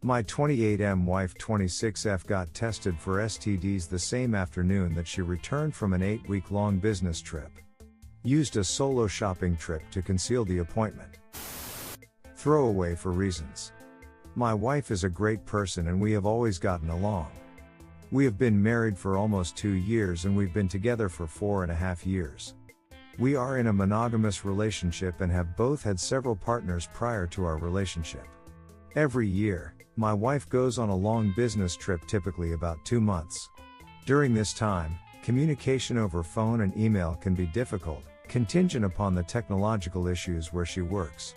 My 28M wife 26F got tested for STDs the same afternoon that she returned from an 8-week-long business trip. Used a solo shopping trip to conceal the appointment. Throwaway for reasons. My wife is a great person and we have always gotten along. We have been married for almost 2 years and we've been together for 4.5 years. We are in a monogamous relationship and have both had several partners prior to our relationship. Every year, my wife goes on a long business trip, typically about 2 months. During this time, communication over phone and email can be difficult, contingent upon the technological issues where she works.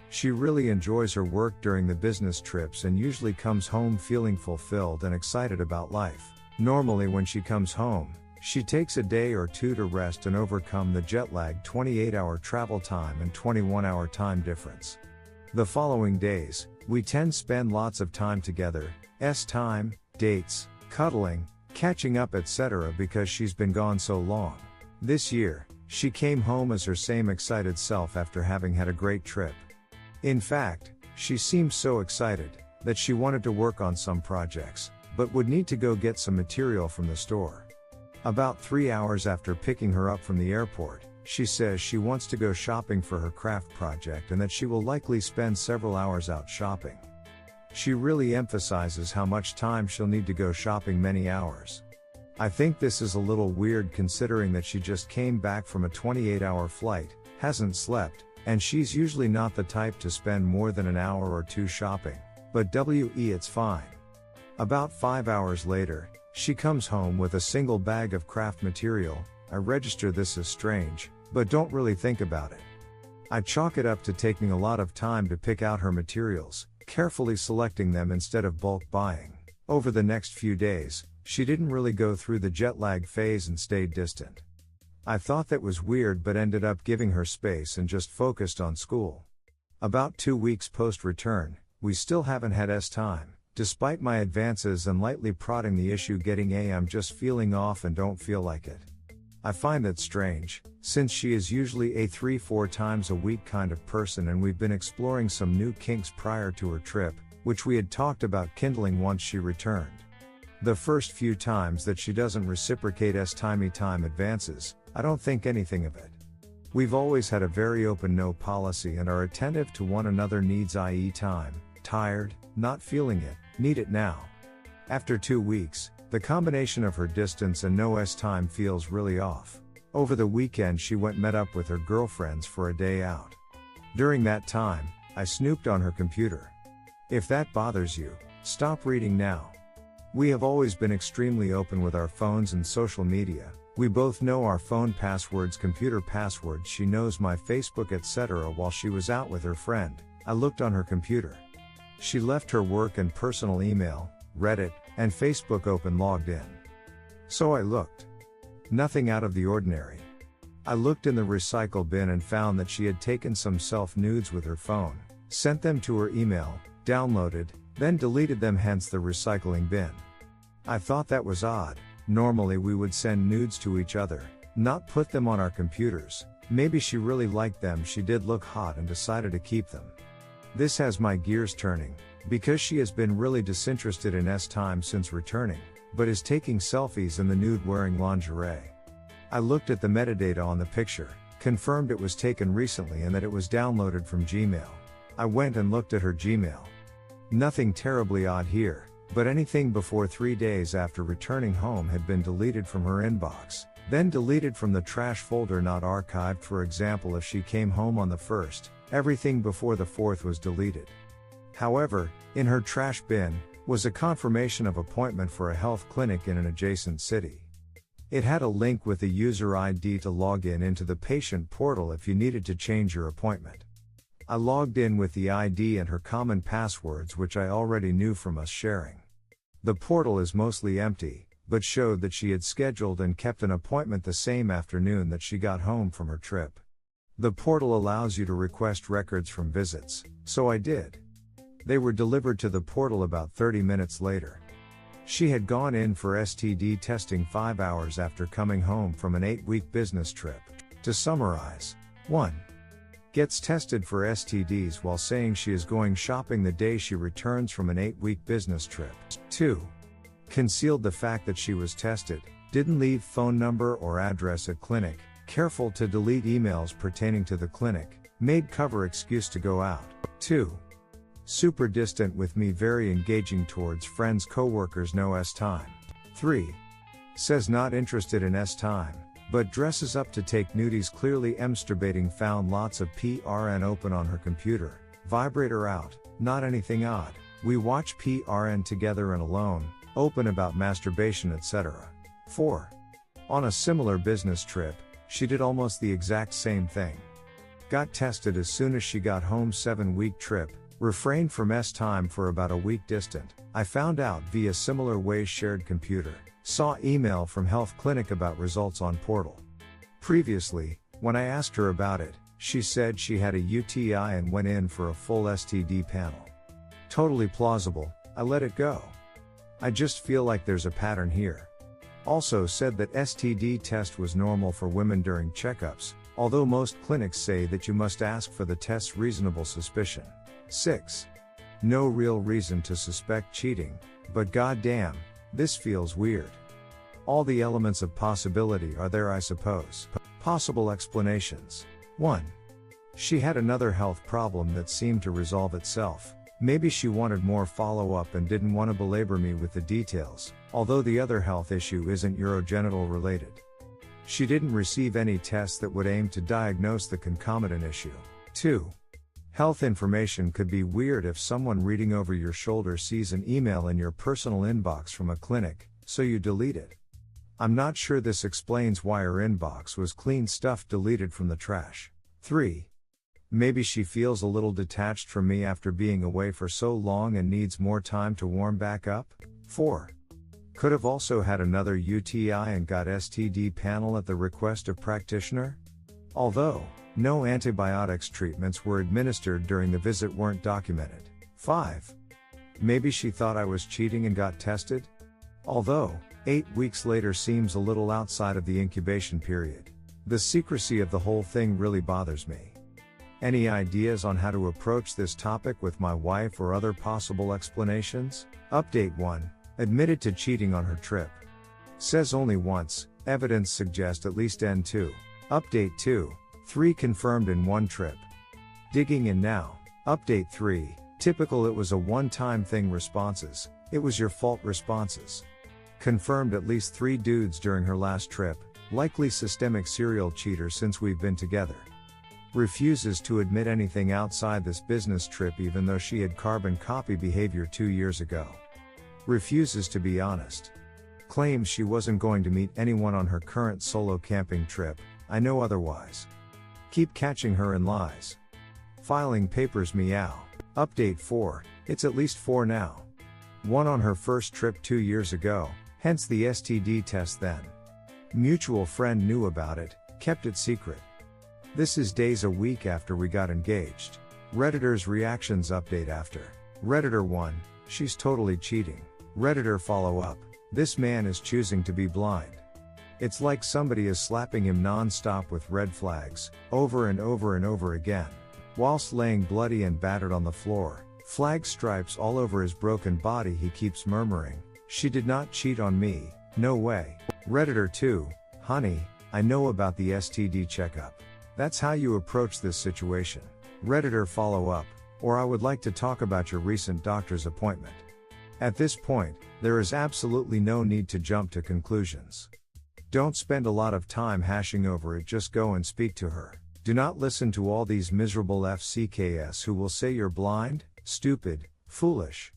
She really enjoys her work during the business trips and usually comes home feeling fulfilled and excited about life. Normally when she comes home, she takes a day or two to rest and overcome the jet lag 28-hour travel time and 21-hour time difference. The following days, we tend to spend lots of time together, time, dates, cuddling, catching up etc. because she's been gone so long. This year, she came home as her same excited self after having had a great trip. In fact, she seemed so excited that she wanted to work on some projects, but would need to go get some material from the store. About 3 hours after picking her up from the airport, she says she wants to go shopping for her craft project and that she will likely spend several hours out shopping. She really emphasizes how much time she'll need to go shopping, many hours. I think this is a little weird considering that she just came back from a 28-hour flight, hasn't slept, and she's usually not the type to spend more than an hour or two shopping, but it's fine. About 5 hours later, she comes home with a single bag of craft material. I register this as strange, but don't really think about it. I chalk it up to taking a lot of time to pick out her materials, carefully selecting them instead of bulk buying. Over the next few days, she didn't really go through the jet lag phase and stayed distant. I thought that was weird but ended up giving her space and just focused on school. About 2 weeks post-return, we still haven't had time. Despite my advances and lightly prodding the issue getting I'm just feeling off and don't feel like it. I find that strange, since she is usually a 3-4 times a week kind of person and we've been exploring some new kinks prior to her trip, which we had talked about kindling once she returned. The first few times that she doesn't reciprocate time advances, I don't think anything of it. We've always had a very open no policy and are attentive to one another needs, i.e. time, tired, not feeling it, need it now. After 2 weeks, the combination of her distance and no time feels really off. Over the weekend she met up with her girlfriends for a day out. During that time, I snooped on her computer. If that bothers you, stop reading now. We have always been extremely open with our phones and social media. We both know our phone passwords, computer passwords. She knows my Facebook etc. While she was out with her friend, I looked on her computer. She left her work and personal email, Reddit, and Facebook open, logged in. So I looked. Nothing out of the ordinary. I looked in the recycle bin and found that she had taken some self-nudes with her phone, sent them to her email, downloaded, then deleted them, hence the recycling bin. I thought that was odd. Normally we would send nudes to each other, not put them on our computers. Maybe she really liked them, she did look hot and decided to keep them. This has my gears turning, because she has been really disinterested in time since returning, but is taking selfies in the nude wearing lingerie. I looked at the metadata on the picture, confirmed it was taken recently and that it was downloaded from Gmail. I went and looked at her Gmail. Nothing terribly odd here, but anything before 3 days after returning home had been deleted from her inbox, then deleted from the trash folder, not archived. For example, if she came home on the 1st, everything before the 4th was deleted. However, in her trash bin, was a confirmation of appointment for a health clinic in an adjacent city. It had a link with the user ID to log in into the patient portal if you needed to change your appointment. I logged in with the ID and her common passwords, which I already knew from us sharing. The portal is mostly empty, but showed that she had scheduled and kept an appointment the same afternoon that she got home from her trip. The portal allows you to request records from visits, so I did. They were delivered to the portal about 30 minutes later. She had gone in for STD testing 5 hours after coming home from an 8-week business trip. To summarize: 1. Gets tested for STDs while saying she is going shopping the day she returns from an 8-week business trip. 2. Concealed the fact that she was tested, didn't leave phone number or address at clinic, careful to delete emails pertaining to the clinic, made cover excuse to go out. 2. Super distant with me, very engaging towards friends, coworkers, no S time. 3. Says not interested in S time, but dresses up to take nudies, clearly masturbating, found lots of PRN open on her computer, vibrator out, not anything odd. We watch PRN together and alone, open about masturbation, etc. 4. On a similar business trip, she did almost the exact same thing. Got tested as soon as she got home. 7-week trip, refrained from S time for about a week distant. I found out via similar ways, shared computer. Saw email from health clinic about results on portal. Previously, when I asked her about it, she said she had a UTI and went in for a full STD panel. Totally plausible, I let it go. I just feel like there's a pattern here. Also said that STD test was normal for women during checkups, although most clinics say that you must ask for the test's reasonable suspicion. 6. No real reason to suspect cheating, but goddamn, this feels weird. All the elements of possibility are there, I suppose. Possible explanations. 1. She had another health problem that seemed to resolve itself. Maybe she wanted more follow-up and didn't want to belabor me with the details, although the other health issue isn't urogenital related. She didn't receive any tests that would aim to diagnose the concomitant issue. 2. Health information could be weird if someone reading over your shoulder sees an email in your personal inbox from a clinic, so you delete it. I'm not sure this explains why her inbox was clean stuff deleted from the trash. 3. Maybe she feels a little detached from me after being away for so long and needs more time to warm back up. 4. Could have also had another UTI and got STD panel at the request of practitioner. Although, no antibiotics treatments were administered during the visit, weren't documented. 5. Maybe she thought I was cheating and got tested. Although, 8 weeks later seems a little outside of the incubation period. The secrecy of the whole thing really bothers me. Any ideas on how to approach this topic with my wife or other possible explanations? Update 1. Admitted to cheating on her trip. Says only once, evidence suggests at least N2. Update 2. 3 confirmed in one trip. Digging in now. Update 3. Typical it was a one-time thing responses. It was your fault responses. Confirmed at least 3 dudes during her last trip, likely systemic serial cheater since we've been together. Refuses to admit anything outside this business trip even though she had carbon copy behavior 2 years ago. Refuses to be honest. Claims she wasn't going to meet anyone on her current solo camping trip, I know otherwise. Keep catching her in lies. Filing papers meow. Update 4, it's at least 4 now. 1 on her first trip 2 years ago, hence the STD test then. Mutual friend knew about it, kept it secret. This is days a week after we got engaged. Redditor's reactions update after. Redditor 1, she's totally cheating. Redditor follow up, this man is choosing to be blind. It's like somebody is slapping him non-stop with red flags, over and over and over again. Whilst laying bloody and battered on the floor, flag stripes all over his broken body, he keeps murmuring, she did not cheat on me, no way. Redditor 2, honey, I know about the STD checkup. That's how you approach this situation. Redditor follow up, or I would like to talk about your recent doctor's appointment. At this point, there is absolutely no need to jump to conclusions. Don't spend a lot of time hashing over it, just go and speak to her. Do not listen to all these miserable FCKS who will say you're blind, stupid, foolish.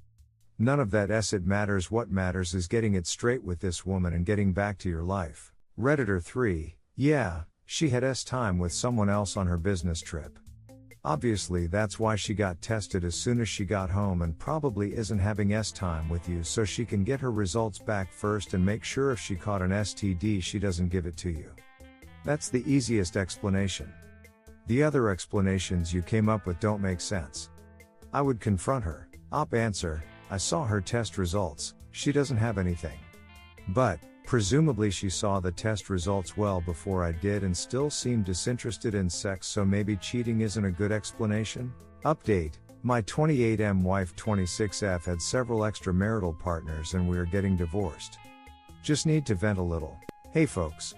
None of that it matters. What matters is getting it straight with this woman and getting back to your life. Redditor 3, yeah, she had time with someone else on her business trip. Obviously that's why she got tested as soon as she got home and probably isn't having time with you so she can get her results back first and make sure if she caught an STD she doesn't give it to you. That's the easiest explanation. The other explanations you came up with don't make sense. I would confront her. Answer, I saw her test results, she doesn't have anything. But, Presumably she saw the test results well before I did and still seemed disinterested in sex, so maybe cheating isn't a good explanation? Update: my 28M wife 26F had several extramarital partners and we are getting divorced. Just need to vent a little. Hey folks.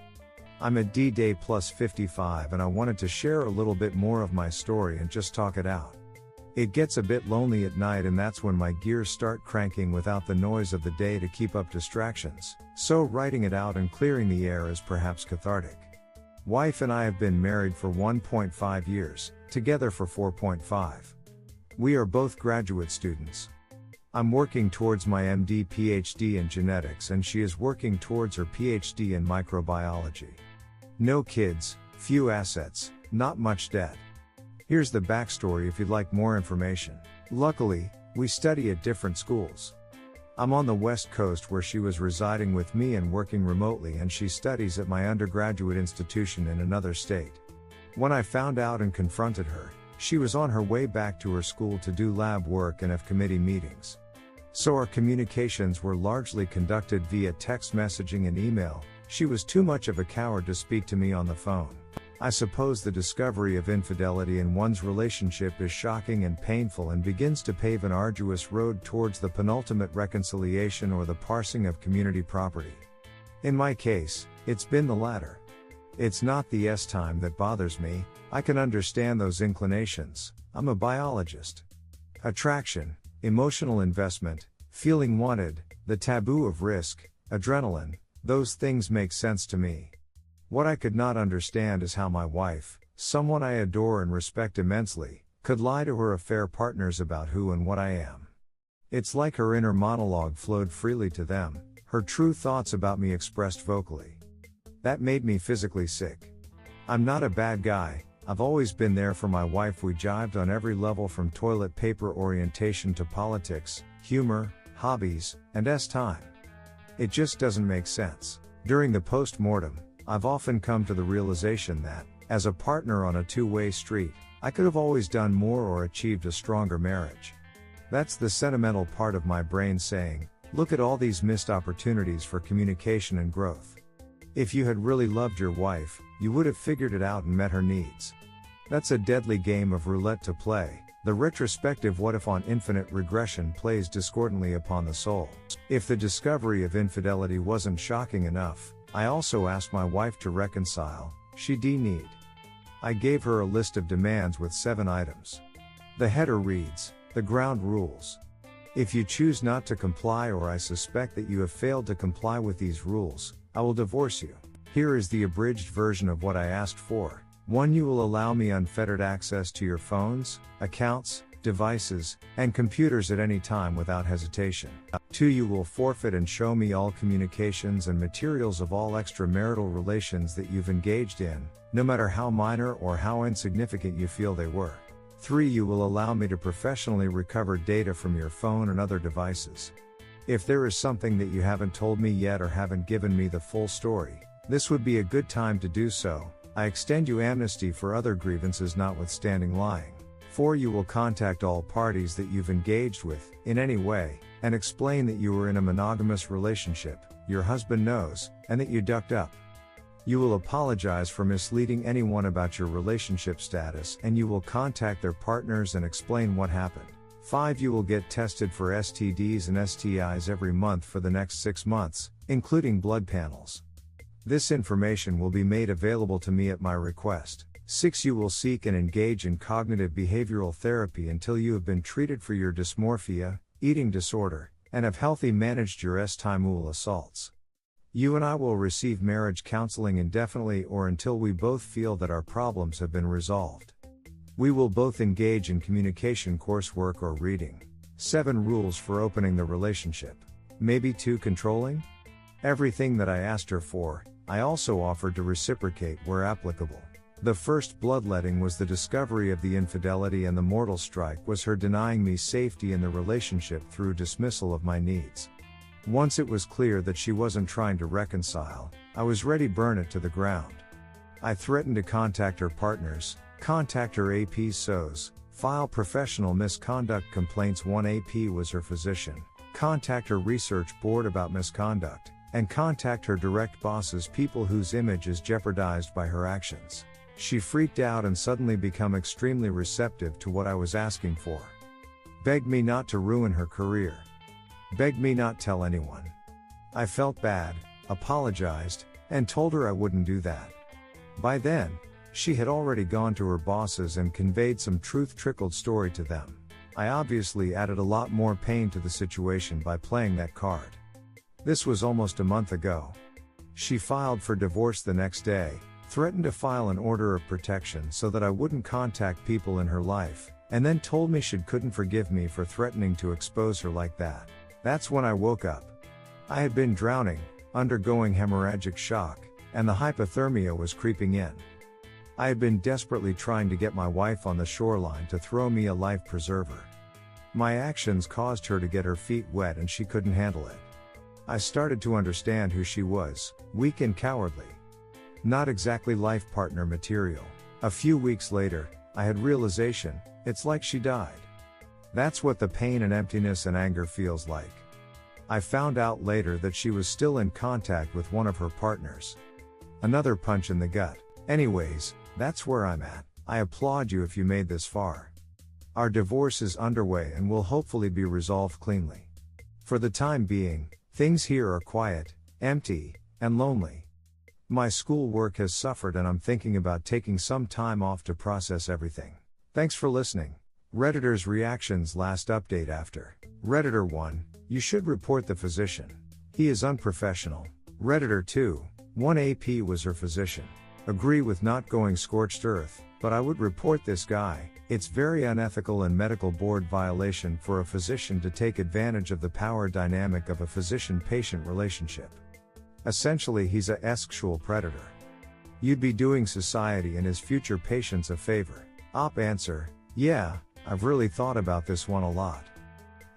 I'm a D-Day plus 55 and I wanted to share a little bit more of my story and just talk it out. It gets a bit lonely at night and that's when my gears start cranking without the noise of the day to keep up distractions, so writing it out and clearing the air is perhaps cathartic. Wife and I have been married for 1.5 years, together for 4.5. We are both graduate students. I'm working towards my MD PhD in genetics and she is working towards her PhD in microbiology. No kids, few assets, not much debt. Here's the backstory if you'd like more information. Luckily, we study at different schools. I'm on the West Coast where she was residing with me and working remotely, and she studies at my undergraduate institution in another state. When I found out and confronted her, she was on her way back to her school to do lab work and have committee meetings. So our communications were largely conducted via text messaging and email. She was too much of a coward to speak to me on the phone. I suppose the discovery of infidelity in one's relationship is shocking and painful and begins to pave an arduous road towards the penultimate reconciliation or the parsing of community property. In my case, it's been the latter. It's not the S-time that bothers me. I can understand those inclinations. I'm a biologist. Attraction, emotional investment, feeling wanted, the taboo of risk, adrenaline, those things make sense to me. What I could not understand is how my wife, someone I adore and respect immensely, could lie to her affair partners about who and what I am. It's like her inner monologue flowed freely to them, her true thoughts about me expressed vocally. That made me physically sick. I'm not a bad guy, I've always been there for my wife. We jived on every level from toilet paper orientation to politics, humor, hobbies, and S-time. It just doesn't make sense. During the post-mortem, I've often come to the realization that, as a partner on a two-way street, I could have always done more or achieved a stronger marriage. That's the sentimental part of my brain saying, look at all these missed opportunities for communication and growth. If you had really loved your wife, you would have figured it out and met her needs. That's a deadly game of roulette to play. The retrospective what if on infinite regression plays discordantly upon the soul. If the discovery of infidelity wasn't shocking enough, I also asked my wife to reconcile. She need. I gave her a list of demands with 7 items. The header reads, the ground rules. If you choose not to comply or I suspect that you have failed to comply with these rules, I will divorce you. Here is the abridged version of what I asked for. 1. You will allow me unfettered access to your phones, accounts, devices, and computers at any time without hesitation. 2. You will forfeit and show me all communications and materials of all extramarital relations that you've engaged in, no matter how minor or how insignificant you feel they were. 3. You will allow me to professionally recover data from your phone and other devices. If there is something that you haven't told me yet or haven't given me the full story, this would be a good time to do so. I extend you amnesty for other grievances notwithstanding lying. 4. You will contact all parties that you've engaged with, in any way, and explain that you were in a monogamous relationship, your husband knows, and that you ducked up. You will apologize for misleading anyone about your relationship status, and you will contact their partners and explain what happened. 5. You will get tested for STDs and STIs every month for the next 6 months, including blood panels. This information will be made available to me at my request. 6. You will seek and engage in cognitive behavioral therapy until you have been treated for your dysmorphia, eating disorder, and have healthy managed your S-time assaults. You and I will receive marriage counseling indefinitely or until we both feel that our problems have been resolved. We will both engage in communication coursework or reading. 7. Rules for opening the relationship. Maybe too controlling? Everything that I asked her for, I also offered to reciprocate where applicable. The first bloodletting was the discovery of the infidelity, and the mortal strike was her denying me safety in the relationship through dismissal of my needs. Once it was clear that she wasn't trying to reconcile, I was ready to burn it to the ground. I threatened to contact her partners, contact her AP SOs, file professional misconduct complaints. One AP was her physician, contact her research board about misconduct, and contact her direct bosses, people whose image is jeopardized by her actions. She freaked out and suddenly became extremely receptive to what I was asking for. Begged me not to ruin her career. Begged me not tell anyone. I felt bad, apologized, and told her I wouldn't do that. By then, she had already gone to her bosses and conveyed some truth-trickled story to them. I obviously added a lot more pain to the situation by playing that card. This was almost a month ago. She filed for divorce the next day, threatened to file an order of protection so that I wouldn't contact people in her life, and then told me she couldn't forgive me for threatening to expose her like that. That's when I woke up. I had been drowning, undergoing hemorrhagic shock, and the hypothermia was creeping in. I had been desperately trying to get my wife on the shoreline to throw me a life preserver. My actions caused her to get her feet wet and she couldn't handle it. I started to understand who she was, weak and cowardly. Not exactly life partner material. A few weeks later, I had realization, it's like she died. That's what the pain and emptiness and anger feels like. I found out later that she was still in contact with one of her partners. Another punch in the gut. Anyways, that's where I'm at. I applaud you if you made this far. Our divorce is underway and will hopefully be resolved cleanly. For the time being, things here are quiet, empty, and lonely. My schoolwork has suffered and I'm thinking about taking some time off to process everything. Thanks for listening. Redditor's reactions last update after. Redditor 1, you should report the physician. He is unprofessional. Redditor 2, 1 AP was her physician. Agree with not going scorched earth, but I would report this guy. It's very unethical and medical board violation for a physician to take advantage of the power dynamic of a physician-patient relationship. Essentially, he's a sexual predator. You'd be doing society and his future patients a favor. Op answer, yeah, I've really thought about this one a lot.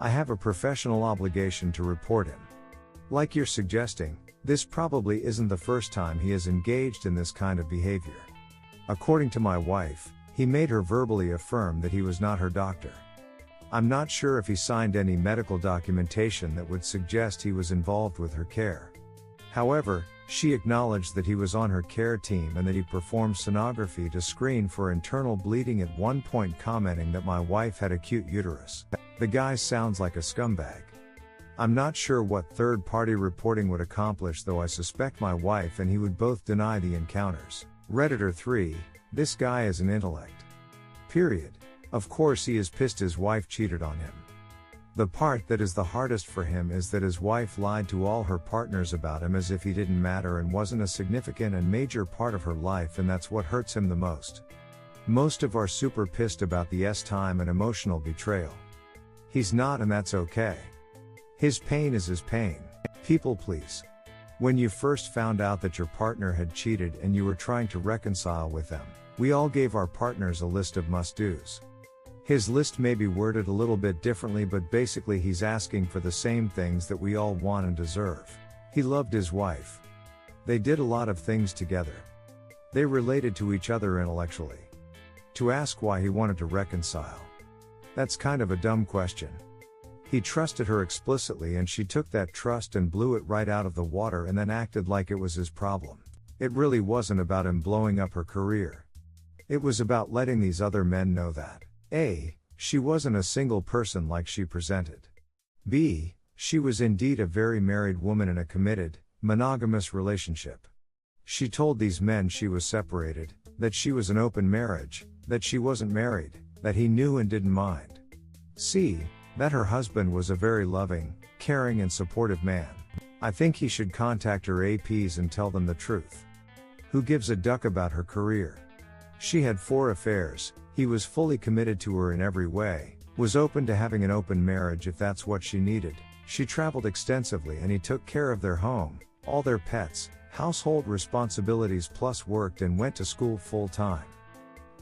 I have a professional obligation to report him. Like you're suggesting, this probably isn't the first time he has engaged in this kind of behavior. According to my wife, he made her verbally affirm that he was not her doctor. I'm not sure if he signed any medical documentation that would suggest he was involved with her care. However, she acknowledged that he was on her care team and that he performed sonography to screen for internal bleeding, at one point commenting that my wife had acute uterus. The guy sounds like a scumbag. I'm not sure what third-party reporting would accomplish, though I suspect my wife and he would both deny the encounters. Redditor 3, this guy is an intellect. Period. Of course he is pissed his wife cheated on him. The part that is the hardest for him is that his wife lied to all her partners about him as if he didn't matter and wasn't a significant and major part of her life, and that's what hurts him the most. Most of are super pissed about the time and emotional betrayal. He's not, and that's okay. His pain is his pain. People please. When you first found out that your partner had cheated and you were trying to reconcile with them, we all gave our partners a list of must-dos. His list may be worded a little bit differently, but basically he's asking for the same things that we all want and deserve. He loved his wife. They did a lot of things together. They related to each other intellectually. To ask why he wanted to reconcile. That's kind of a dumb question. He trusted her explicitly and she took that trust and blew it right out of the water and then acted like it was his problem. It really wasn't about him blowing up her career. It was about letting these other men know that A, she wasn't a single person like she presented. B, she was indeed a very married woman in a committed, monogamous relationship. She told these men she was separated, that she was an open marriage, that she wasn't married, that he knew and didn't mind. C, that her husband was a very loving, caring and supportive man. I think he should contact her APs and tell them the truth. Who gives a duck about her career? She had 4 affairs, he was fully committed to her in every way, was open to having an open marriage if that's what she needed. She traveled extensively and he took care of their home, all their pets, household responsibilities, plus worked and went to school full time.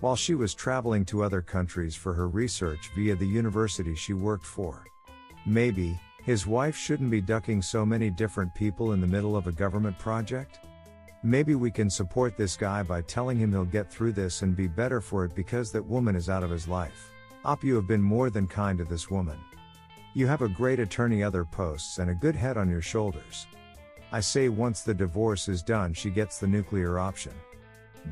While she was traveling to other countries for her research via the university she worked for. Maybe, his wife shouldn't be ducking so many different people in the middle of a government project? Maybe we can support this guy by telling him he'll get through this and be better for it because that woman is out of his life. Op, you have been more than kind to this woman. You have a great attorney, other posts and a good head on your shoulders. I say once the divorce is done she gets the nuclear option.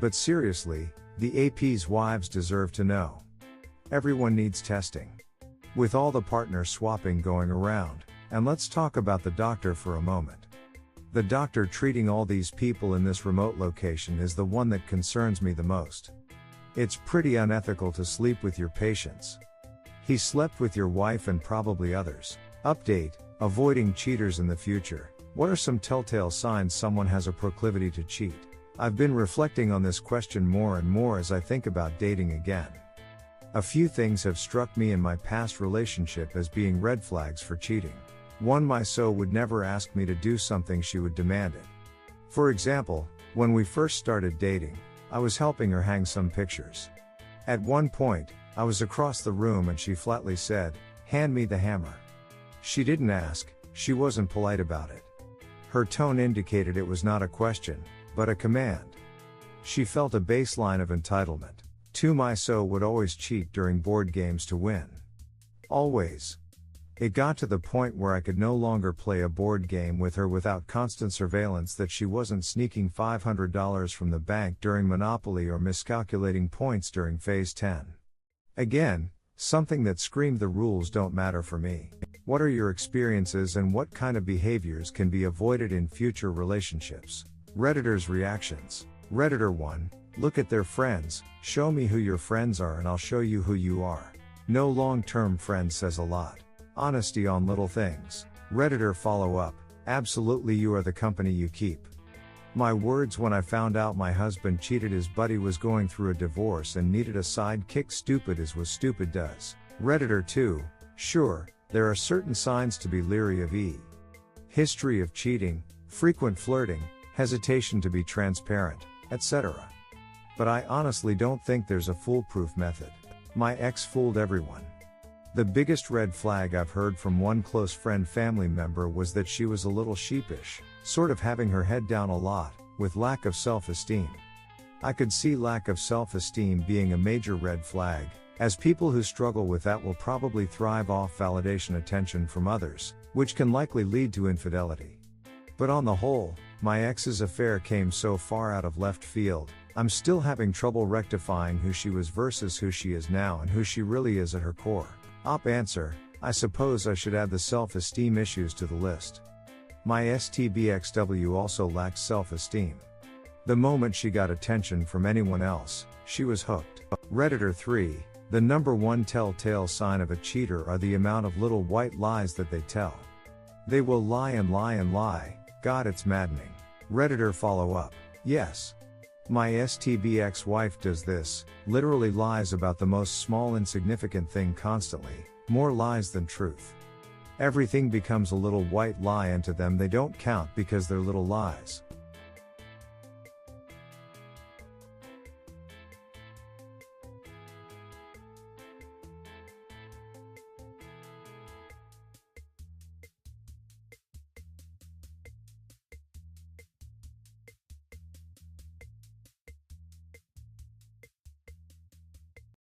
But seriously, the AP's wives deserve to know. Everyone needs testing. With all the partner swapping going around, and let's talk about the doctor for a moment. The doctor treating all these people in this remote location is the one that concerns me the most. It's pretty unethical to sleep with your patients. He slept with your wife and probably others. Update: avoiding cheaters in the future. What are some telltale signs someone has a proclivity to cheat? I've been reflecting on this question more and more as I think about dating again. A few things have struck me in my past relationship as being red flags for cheating. 1. My so would never ask me to do something, she would demand it. For example, when we first started dating, I was helping her hang some pictures. At one point, I was across the room and she flatly said, "Hand me the hammer." She didn't ask, she wasn't polite about it. Her tone indicated it was not a question, but a command. She felt a baseline of entitlement. 2. My so would always cheat during board games to win. Always. It got to the point where I could no longer play a board game with her without constant surveillance that she wasn't sneaking $500 from the bank during Monopoly or miscalculating points during Phase 10. Again, something that screamed the rules don't matter for me. What are your experiences and what kind of behaviors can be avoided in future relationships? Redditors' reactions. Redditor 1, look at their friends, show me who your friends are and I'll show you who you are. No long-term friend says a lot. Honesty on little things. Redditor follow up, absolutely, you are the company you keep. My words when I found out my husband cheated, his buddy was going through a divorce and needed a sidekick. Stupid as was stupid does. Redditor 2, sure, there are certain signs to be leery of. History of cheating, frequent flirting, hesitation to be transparent, etc. But I honestly don't think there's a foolproof method. My ex fooled everyone. The biggest red flag I've heard from one close friend family member was that she was a little sheepish, sort of having her head down a lot, with lack of self-esteem. I could see lack of self-esteem being a major red flag, as people who struggle with that will probably thrive off validation attention from others, which can likely lead to infidelity. But on the whole, my ex's affair came so far out of left field, I'm still having trouble rectifying who she was versus who she is now and who she really is at her core. Op answer, I suppose I should add the self-esteem issues to the list. My STBXW also lacked self-esteem. The moment she got attention from anyone else, she was hooked. Redditor 3, the number one telltale sign of a cheater are the amount of little white lies that they tell. They will lie and lie and lie, God, it's maddening. Redditor follow up, yes. My STBX wife does this, literally lies about the most small insignificant thing constantly, more lies than truth. Everything becomes a little white lie and to them they don't count because they're little lies.